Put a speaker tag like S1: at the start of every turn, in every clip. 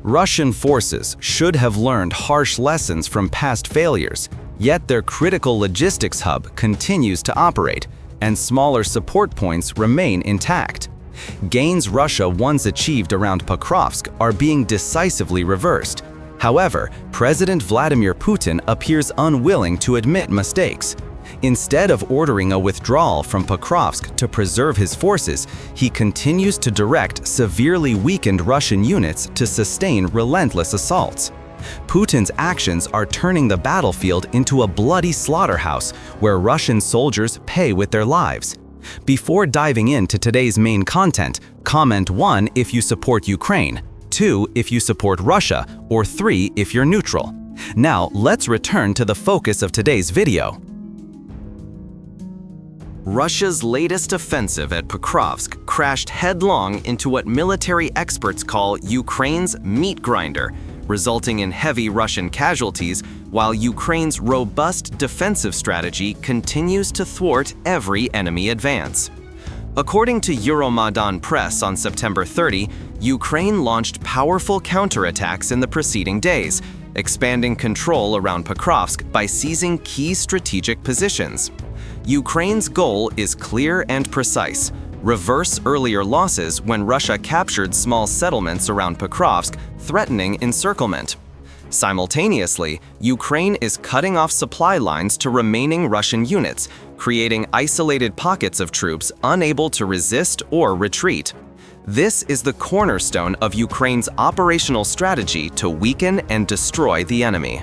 S1: Russian forces should have learned harsh lessons from past failures, yet their critical logistics hub continues to operate, and smaller support points remain intact. Gains Russia once achieved around Pokrovsk are being decisively reversed. However, President Vladimir Putin appears unwilling to admit mistakes. Instead of ordering a withdrawal from Pokrovsk to preserve his forces, he continues to direct severely weakened Russian units to sustain relentless assaults. Putin's actions are turning the battlefield into a bloody slaughterhouse where Russian soldiers pay with their lives. Before diving into today's main content, comment 1 if you support Ukraine, 2 if you support Russia, or 3 if you're neutral. Now, let's return to the focus of today's video. Russia's latest offensive at Pokrovsk crashed headlong into what military experts call Ukraine's meat grinder, resulting in heavy Russian casualties, while Ukraine's robust defensive strategy continues to thwart every enemy advance. According to Euromaidan Press on September 30, Ukraine launched powerful counterattacks in the preceding days, expanding control around Pokrovsk by seizing key strategic positions. Ukraine's goal is clear and precise: reverse earlier losses when Russia captured small settlements around Pokrovsk, threatening encirclement. Simultaneously, Ukraine is cutting off supply lines to remaining Russian units, creating isolated pockets of troops unable to resist or retreat. This is the cornerstone of Ukraine's operational strategy to weaken and destroy the enemy.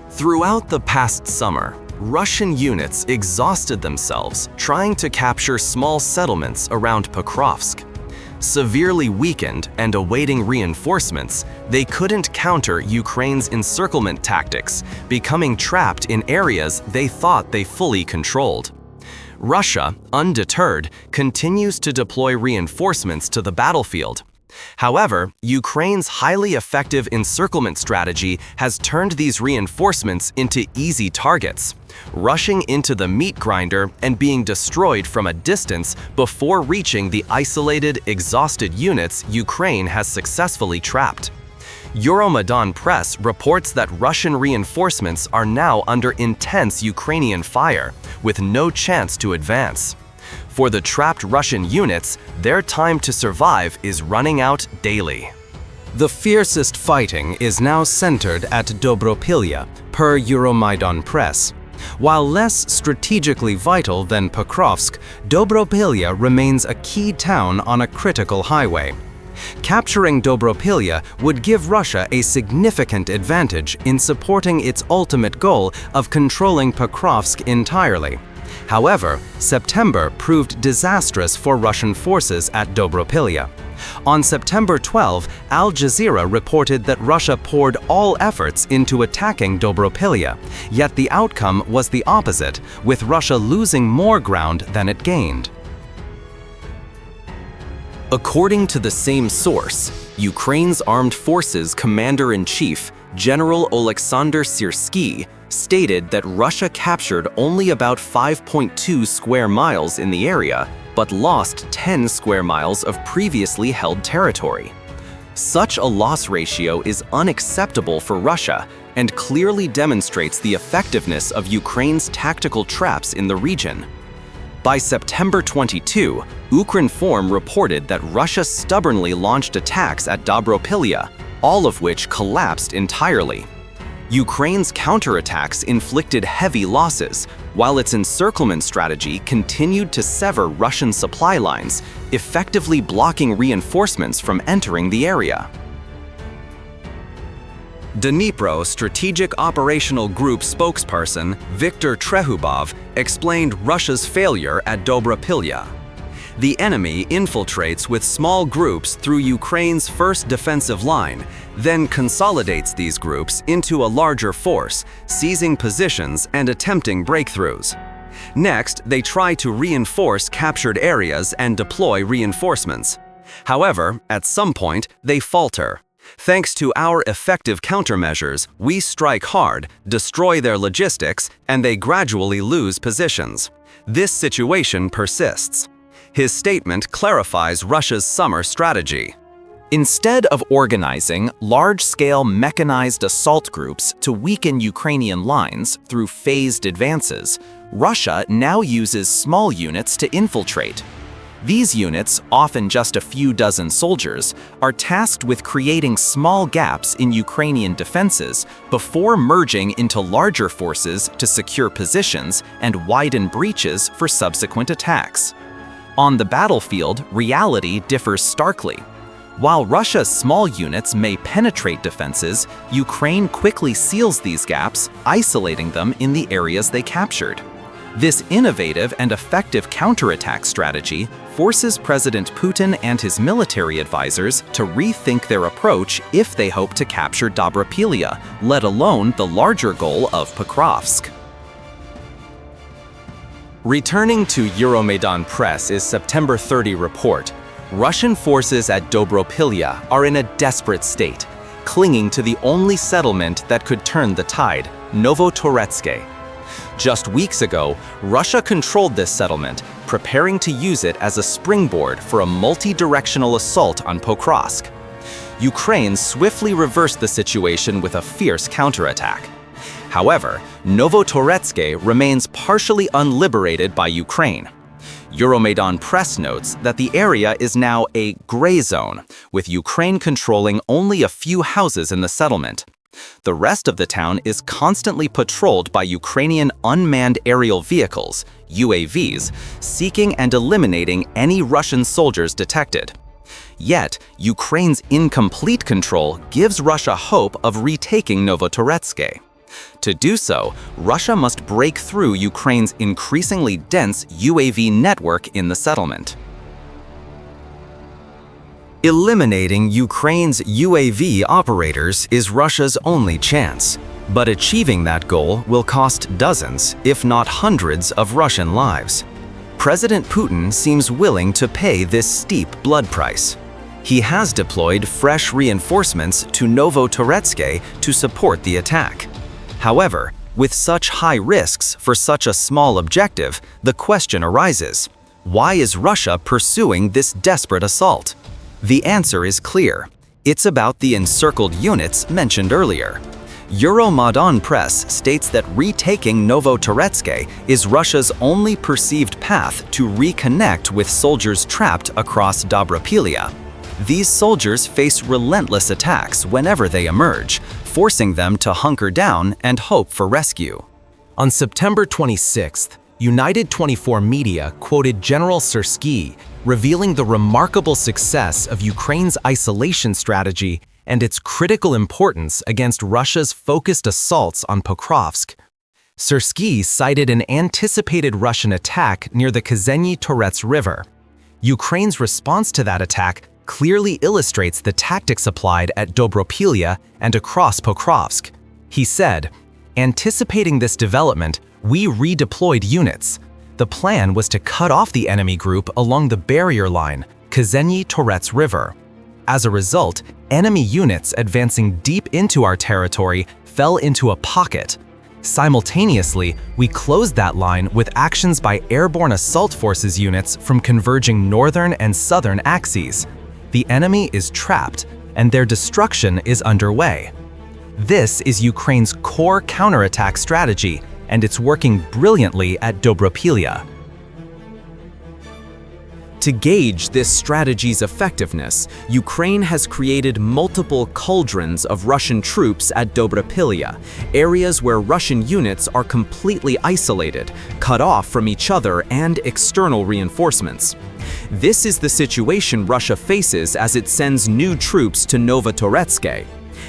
S1: Throughout the past summer, Russian units exhausted themselves trying to capture small settlements around Pokrovsk. Severely weakened and awaiting reinforcements, they couldn't counter Ukraine's encirclement tactics, becoming trapped in areas they thought they fully controlled. Russia, undeterred, continues to deploy reinforcements to the battlefield. However, Ukraine's highly effective encirclement strategy has turned these reinforcements into easy targets, rushing into the meat grinder and being destroyed from a distance before reaching the isolated, exhausted units Ukraine has successfully trapped. Euromaidan Press reports that Russian reinforcements are now under intense Ukrainian fire, with no chance to advance. For the trapped Russian units, their time to survive is running out daily. The fiercest fighting is now centered at Dobropillia, per Euromaidan Press. While less strategically vital than Pokrovsk, Dobropillia remains a key town on a critical highway. Capturing Dobropillia would give Russia a significant advantage in supporting its ultimate goal of controlling Pokrovsk entirely. However, September proved disastrous for Russian forces at Dobropillia. On September 12, Al Jazeera reported that Russia poured all efforts into attacking Dobropillia, yet the outcome was the opposite, with Russia losing more ground than it gained. According to the same source, Ukraine's armed forces commander-in-chief, General Oleksandr Syrskyi, stated that Russia captured only about 5.2 square miles in the area, but lost 10 square miles of previously held territory. Such a loss ratio is unacceptable for Russia and clearly demonstrates the effectiveness of Ukraine's tactical traps in the region. By September 22, Ukrinform reported that Russia stubbornly launched attacks at Dobropillia, all of which collapsed entirely. Ukraine's counterattacks inflicted heavy losses, while its encirclement strategy continued to sever Russian supply lines, effectively blocking reinforcements from entering the area. Dnipro Strategic Operational Group spokesperson Viktor Trehubov explained Russia's failure at Dobropillia. The enemy infiltrates with small groups through Ukraine's first defensive line, then consolidates these groups into a larger force, seizing positions and attempting breakthroughs. Next, they try to reinforce captured areas and deploy reinforcements. However, at some point, they falter. Thanks to our effective countermeasures, we strike hard, destroy their logistics, and they gradually lose positions. This situation persists. His statement clarifies Russia's summer strategy.
S2: Instead of organizing large-scale mechanized assault groups to weaken Ukrainian lines through phased advances, Russia now uses small units to infiltrate. These units, often just a few dozen soldiers, are tasked with creating small gaps in Ukrainian defenses before merging into larger forces to secure positions and widen breaches for subsequent attacks. On the battlefield, reality differs starkly. While Russia's small units may penetrate defenses, Ukraine quickly seals these gaps, isolating them in the areas they captured. This innovative and effective counterattack strategy forces President Putin and his military advisors to rethink their approach if they hope to capture Dobropillia, let alone the larger goal of Pokrovsk. Returning to Euromaidan Press's September 30 report, Russian forces at Dobropillia are in a desperate state, clinging to the only settlement that could turn the tide, Novotoretske. Just weeks ago, Russia controlled this settlement, preparing to use it as a springboard for a multi-directional assault on Pokrovsk. Ukraine swiftly reversed the situation with a fierce counterattack. However, Novotoretske remains partially unliberated by Ukraine. Euromaidan Press notes that the area is now a gray zone, with Ukraine controlling only a few houses in the settlement. The rest of the town is constantly patrolled by Ukrainian unmanned aerial vehicles, UAVs, seeking and eliminating any Russian soldiers detected. Yet, Ukraine's incomplete control gives Russia hope of retaking Novotoretske. To do so, Russia must break through Ukraine's increasingly dense UAV network in the settlement. Eliminating Ukraine's UAV operators is Russia's only chance, but achieving that goal will cost dozens, if not hundreds, of Russian lives. President Putin seems willing to pay this steep blood price. He has deployed fresh reinforcements to Novotoretske to support the attack. However, with such high risks for such a small objective, the question arises: why is Russia pursuing this desperate assault? The answer is clear. It's about the encircled units mentioned earlier. Euromaidan Press states that retaking Novotoretske is Russia's only perceived path to reconnect with soldiers trapped across Dobropillia. These soldiers face relentless attacks whenever they emerge, forcing them to hunker down and hope for rescue. On September 26th, United 24 Media quoted General Syrskyi, revealing the remarkable success of Ukraine's isolation strategy and its critical importance against Russia's focused assaults on Pokrovsk. Syrskyi cited an anticipated Russian attack near the Kyiv River. Ukraine's response to that attack clearly illustrates the tactics applied at Dobropillia and across Pokrovsk. He said, "Anticipating this development, we redeployed units. The plan was to cut off the enemy group along the barrier line, Kyiv River. As a result, enemy units advancing deep into our territory fell into a pocket. Simultaneously, we closed that line with actions by airborne assault forces units from converging northern and southern axes. The enemy is trapped, and their destruction is underway. This is Ukraine's core counterattack strategy, and it's working brilliantly at Dobropillia." To gauge this strategy's effectiveness, Ukraine has created multiple cauldrons of Russian troops at Dobropillia, areas where Russian units are completely isolated, cut off from each other and external reinforcements. This is the situation Russia faces as it sends new troops to Novotoretske.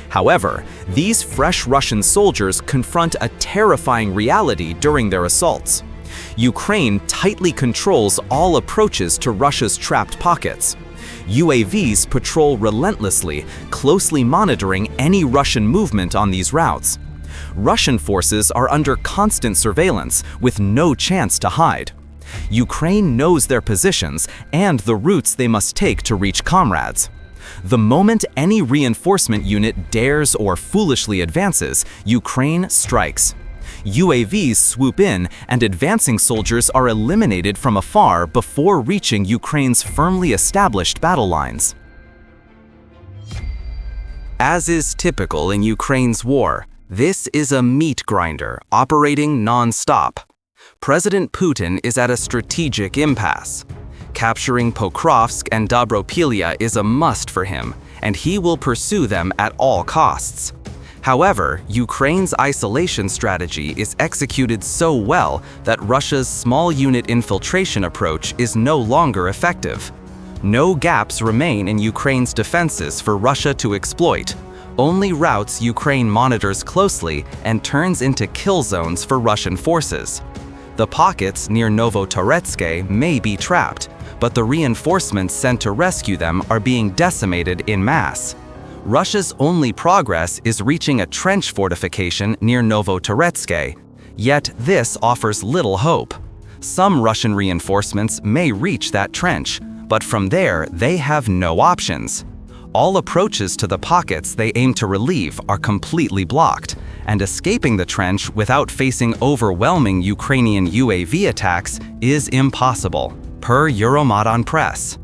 S2: However, these fresh Russian soldiers confront a terrifying reality during their assaults. Ukraine tightly controls all approaches to Russia's trapped pockets. UAVs patrol relentlessly, closely monitoring any Russian movement on these routes. Russian forces are under constant surveillance, with no chance to hide. Ukraine knows their positions and the routes they must take to reach comrades. The moment any reinforcement unit dares or foolishly advances, Ukraine strikes. UAVs swoop in, and advancing soldiers are eliminated from afar before reaching Ukraine's firmly established battle lines.
S1: As is typical in Ukraine's war, this is a meat grinder operating non-stop. President Putin is at a strategic impasse. Capturing Pokrovsk and Dobropillia is a must for him, and he will pursue them at all costs. However, Ukraine's isolation strategy is executed so well that Russia's small unit infiltration approach is no longer effective. No gaps remain in Ukraine's defenses for Russia to exploit, only routes Ukraine monitors closely and turns into kill zones for Russian forces. The pockets near Novotoretske may be trapped, but the reinforcements sent to rescue them are being decimated en masse. Russia's only progress is reaching a trench fortification near Novotoretske, yet this offers little hope. Some Russian reinforcements may reach that trench, but from there they have no options. All approaches to the pockets they aim to relieve are completely blocked, and escaping the trench without facing overwhelming Ukrainian UAV attacks is impossible, per Euromaidan Press.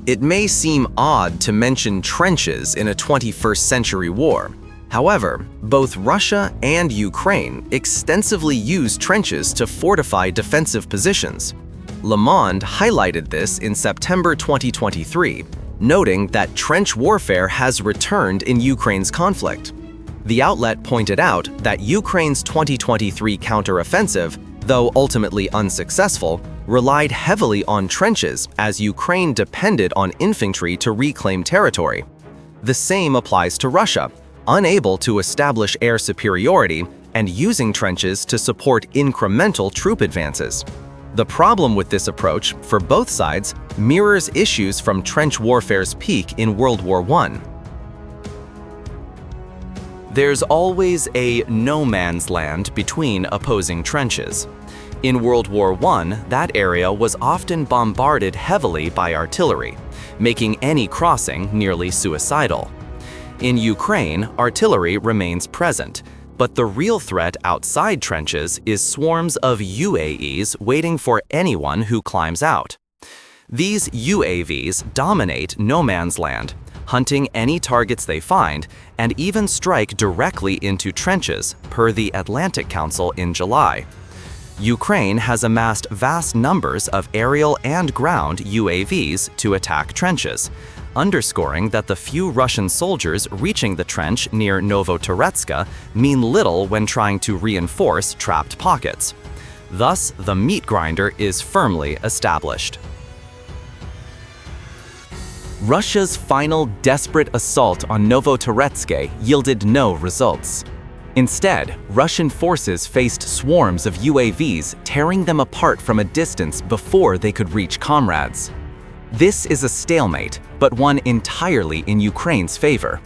S1: It may seem odd to mention trenches in a 21st century war. However, both Russia and Ukraine extensively use trenches to fortify defensive positions. Le Monde highlighted this in September 2023, noting that trench warfare has returned in Ukraine's conflict. The outlet pointed out that Ukraine's 2023 counteroffensive, though ultimately unsuccessful, relied heavily on trenches as Ukraine depended on infantry to reclaim territory. The same applies to Russia, unable to establish air superiority and using trenches to support incremental troop advances. The problem with this approach, for both sides, mirrors issues from trench warfare's peak in World War I. There's always a no man's land between opposing trenches. In World War I, that area was often bombarded heavily by artillery, making any crossing nearly suicidal. In Ukraine, artillery remains present, but the real threat outside trenches is swarms of UAVs waiting for anyone who climbs out. These UAVs dominate no man's land, hunting any targets they find, and even strike directly into trenches, per the Atlantic Council in July. Ukraine has amassed vast numbers of aerial and ground UAVs to attack trenches, underscoring that the few Russian soldiers reaching the trench near Novotoretske mean little when trying to reinforce trapped pockets. Thus, the meat grinder is firmly established. Russia's final desperate assault on Novotoretske yielded no results. Instead, Russian forces faced swarms of UAVs tearing them apart from a distance before they could reach comrades. This is a stalemate, but one entirely in Ukraine's favor.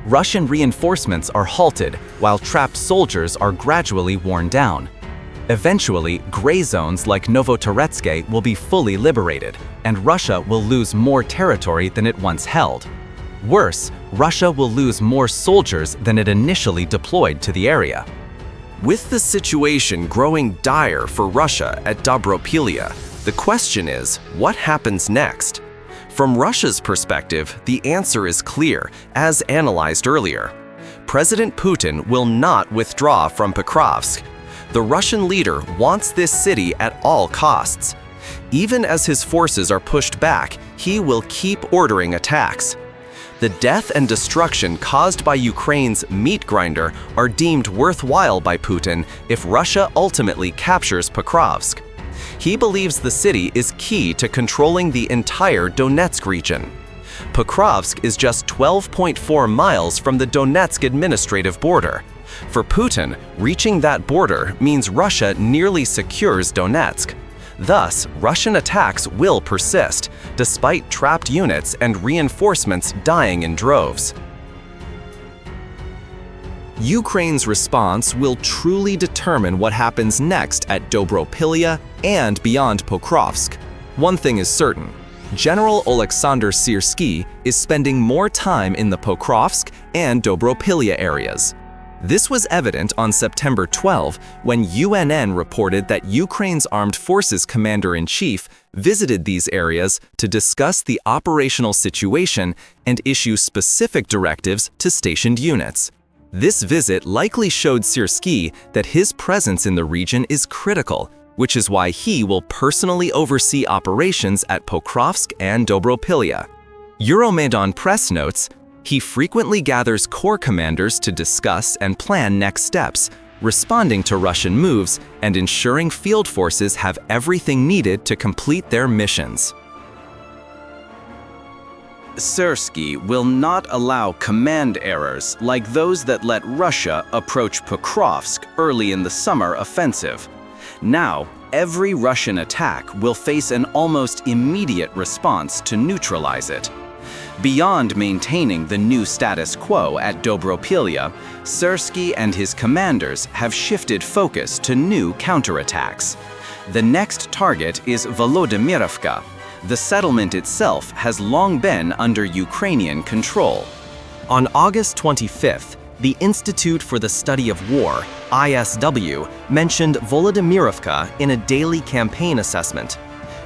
S1: Russian reinforcements are halted while trapped soldiers are gradually worn down. Eventually, gray zones like Novotoretske will be fully liberated, and Russia will lose more territory than it once held. Worse, Russia will lose more soldiers than it initially deployed to the area. With the situation growing dire for Russia at Dobropillia, the question is, what happens next? From Russia's perspective, the answer is clear, as analyzed earlier. President Putin will not withdraw from Pokrovsk. The Russian leader wants this city at all costs. Even as his forces are pushed back, he will keep ordering attacks. The death and destruction caused by Ukraine's meat grinder are deemed worthwhile by Putin if Russia ultimately captures Pokrovsk. He believes the city is key to controlling the entire Donetsk region. Pokrovsk is just 12.4 miles from the Donetsk administrative border. For Putin, reaching that border means Russia nearly secures Donetsk. Thus, Russian attacks will persist, despite trapped units and reinforcements dying in droves. Ukraine's response will truly determine what happens next at Dobropillia and beyond Pokrovsk. One thing is certain: General Oleksandr Syrskyi is spending more time in the Pokrovsk and Dobropillia areas. This was evident on September 12 when UNN reported that Ukraine's Armed Forces Commander-in-Chief visited these areas to discuss the operational situation and issue specific directives to stationed units. This visit likely showed Syrskyi that his presence in the region is critical, which is why he will personally oversee operations at Pokrovsk and Dobropillia. Euromaidan Press notes, he frequently gathers corps commanders to discuss and plan next steps, responding to Russian moves and ensuring field forces have everything needed to complete their missions. Syrskyi will not allow command errors like those that let Russia approach Pokrovsk early in the summer offensive. Now, every Russian attack will face an almost immediate response to neutralize it. Beyond maintaining the new status quo at Dobropillia, Syrskyi and his commanders have shifted focus to new counterattacks. The next target is Volodymyrivka. The settlement itself has long been under Ukrainian control. On August 25th, the Institute for the Study of War, ISW, mentioned Volodymyrivka in a daily campaign assessment.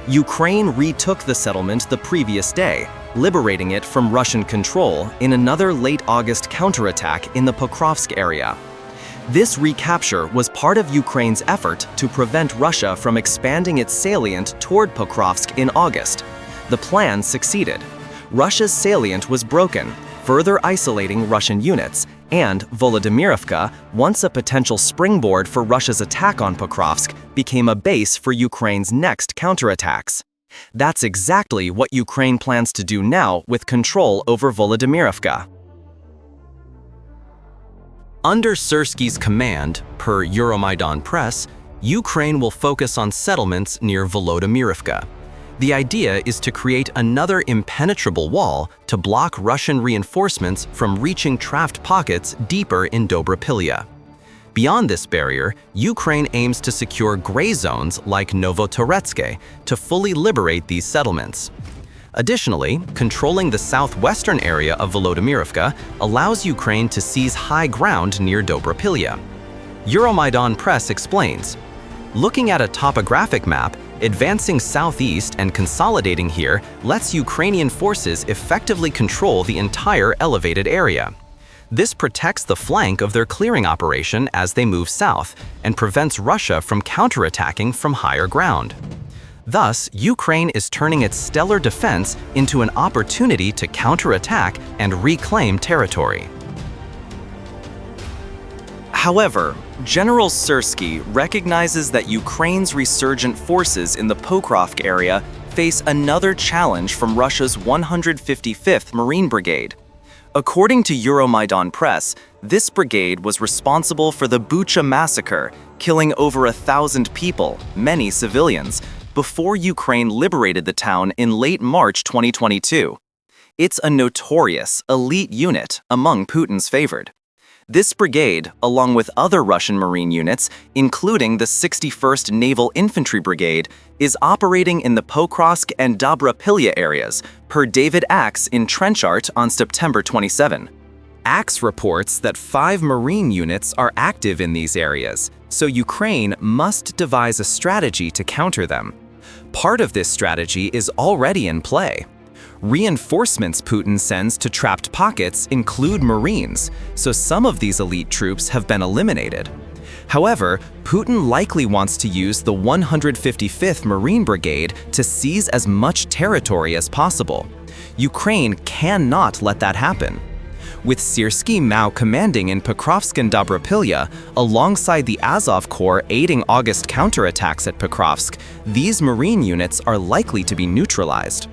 S1: Ukraine retook the settlement the previous day, liberating it from Russian control in another late August counterattack in the Pokrovsk area. This recapture was part of Ukraine's effort to prevent Russia from expanding its salient toward Pokrovsk in August. The plan succeeded. Russia's salient was broken, further isolating Russian units, and Volodymyrivka, once a potential springboard for Russia's attack on Pokrovsk, became a base for Ukraine's next counterattacks. That's exactly what Ukraine plans to do now with control over Volodymyrivka. Under Syrskyi's command, per Euromaidan Press, Ukraine will focus on settlements near Volodymyrivka. The idea is to create another impenetrable wall to block Russian reinforcements from reaching trapped pockets deeper in Dobropillia. Beyond this barrier, Ukraine aims to secure gray zones like Novotoretske to fully liberate these settlements. Additionally, controlling the southwestern area of Volodymyrivka allows Ukraine to seize high ground near Dobropillia. Euromaidan Press explains, looking at a topographic map, advancing southeast and consolidating here lets Ukrainian forces effectively control the entire elevated area. This protects the flank of their clearing operation as they move south and prevents Russia from counterattacking from higher ground. Thus, Ukraine is turning its stellar defense into an opportunity to counterattack and reclaim territory. However, General Syrskyi recognizes that Ukraine's resurgent forces in the Pokrovsk area face another challenge from Russia's 155th Marine Brigade. According to Euromaidan Press, this brigade was responsible for the Bucha massacre, killing over 1,000 people, many civilians, before Ukraine liberated the town in late March 2022. It's a notorious, elite unit among Putin's favored. This brigade, along with other Russian Marine units, including the 61st Naval Infantry Brigade, is operating in the Pokrovsk and Dobropillia areas, per David Axe in Trenchart on September 27. Axe reports that 5 Marine units are active in these areas, so Ukraine must devise a strategy to counter them. Part of this strategy is already in play. Reinforcements Putin sends to trapped pockets include Marines, so some of these elite troops have been eliminated. However, Putin likely wants to use the 155th Marine Brigade to seize as much territory as possible. Ukraine cannot let that happen. With Syrskyi now commanding in Pokrovsk and Dobropillia, alongside the Azov Corps aiding August counterattacks at Pokrovsk, these Marine units are likely to be neutralized.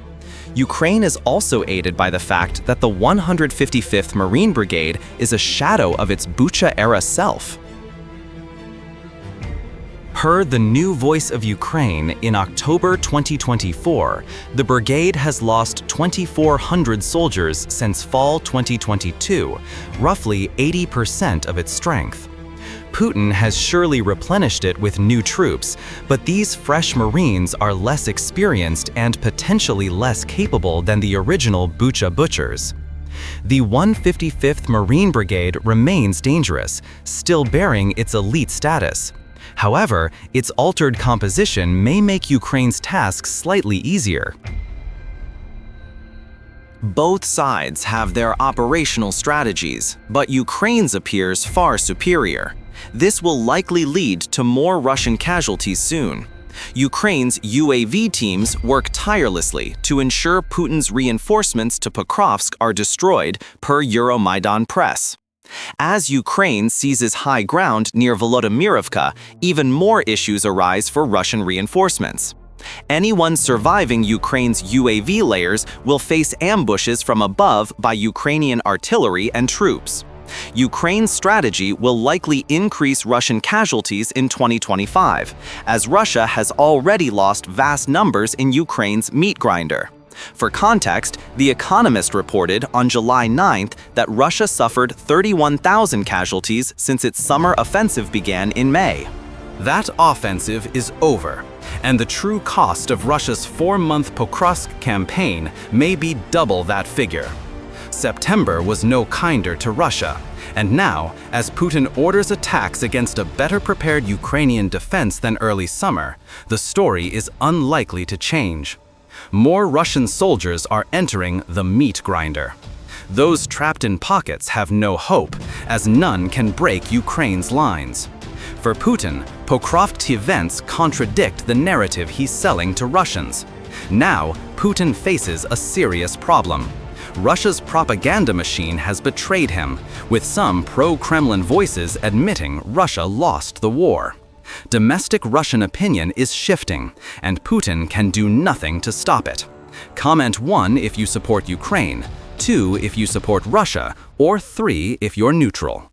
S1: Ukraine is also aided by the fact that the 155th Marine Brigade is a shadow of its Bucha-era self. Per the New Voice of Ukraine in October 2024, the brigade has lost 2,400 soldiers since fall 2022, roughly 80% of its strength. Putin has surely replenished it with new troops, but these fresh Marines are less experienced and potentially less capable than the original Bucha butchers.
S2: The 155th Marine Brigade remains dangerous, still bearing its elite status. However, its altered composition may make Ukraine's tasks slightly easier.
S1: Both sides have their operational strategies, but Ukraine's appears far superior. This will likely lead to more Russian casualties soon. Ukraine's UAV teams work tirelessly to ensure Putin's reinforcements to Pokrovsk are destroyed, per Euromaidan press. As Ukraine seizes high ground near Volodymyrivka, even more issues arise for Russian reinforcements. Anyone surviving Ukraine's UAV layers will face ambushes from above by Ukrainian artillery and troops. Ukraine's strategy will likely increase Russian casualties in 2025, as Russia has already lost vast numbers in Ukraine's meat grinder. For context, The Economist reported on July 9th that Russia suffered 31,000 casualties since its summer offensive began in May.
S2: That offensive is over, and the true cost of Russia's 4-month Pokrovsk campaign may be double that figure. September was no kinder to Russia, and now, as Putin orders attacks against a better-prepared Ukrainian defense than early summer, the story is unlikely to change. More Russian soldiers are entering the meat grinder. Those trapped in pockets have no hope, as none can break Ukraine's lines. For Putin, Pokrovsk events contradict the narrative he's selling to Russians. Now, Putin faces a serious problem. Russia's propaganda machine has betrayed him, with some pro-Kremlin voices admitting Russia lost the war. Domestic Russian opinion is shifting, and Putin can do nothing to stop it. Comment 1 if you support Ukraine, 2 if you support Russia, or 3 if you're neutral.